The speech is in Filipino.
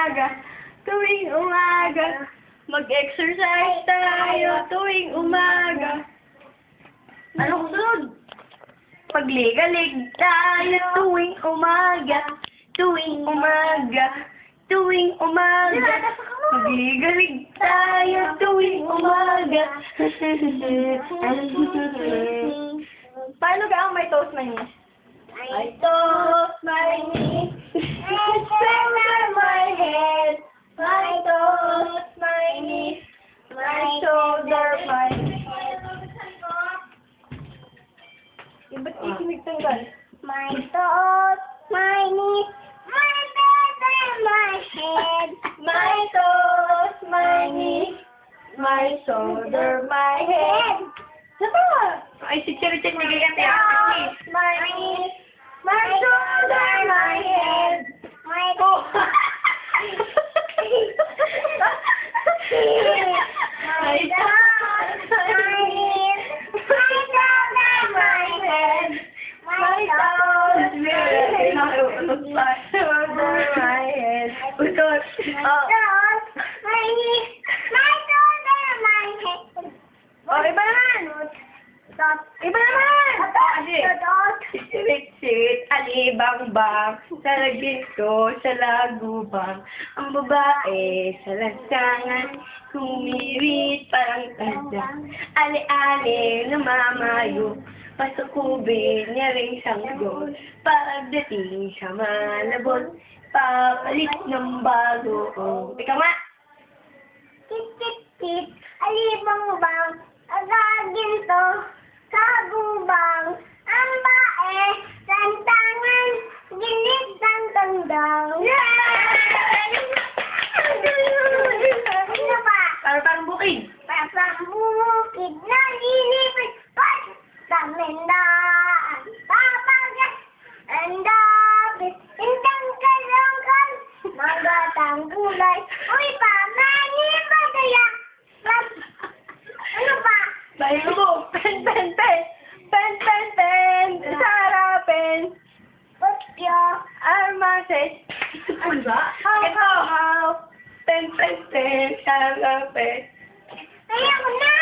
umaga, tuwing umaga. Mag-exercise tayo tuwing umaga. Ano sunod? Pagligalig tayo tuwing umaga, tuwing umaga, tuwing umaga. Pagligalig tayo tuwing umaga. Paano ka ang may toast manis? I toast my knees, I shoulder my head, I toast my knees, my shoulder my head. Ba't ikinig tanggal? My toes, my knees, my bed and my head. My toes, my knees, my shoulder, my head. Saba! Ay, si Cherichen nagay ang Toes, my knees, my shoulder, my head. My Oh! my toes, my knees, my shoulder, my head. My toes, My shoulder, my head. Utot. Oh. toes, my knees, my shoulder, my head. Oh, iba naman. Dot. Iba naman. Adi. Dot. Sit-sit, alibang-bang, sa ginto, sa lagubang. Ang babae sa lansangan, humirit parang tanda. Ali-ali, namamayo, pasukubin niya rin sanggol. Pagdating sa malabon, papalit ng bago. Ikaw nga! Tit-tit-tit, alibang-bang, agaginto, kabubang, ang bae, santangan, ginit ng tandang. Ano ba? Parang bukid. Parang bukid na lilipit, pag tamendaan, papagat, ang dapit, hintang kalangkan, magatang gulay, uy pa, mani ba kaya? Ano ba? Bayo mo, pen, pen, pen. Pen, pen, pen. Sarapin. Putyo. Armases. Ano ba? How, how, how. Pen, pen, pen. Sarapin. Ayaw na!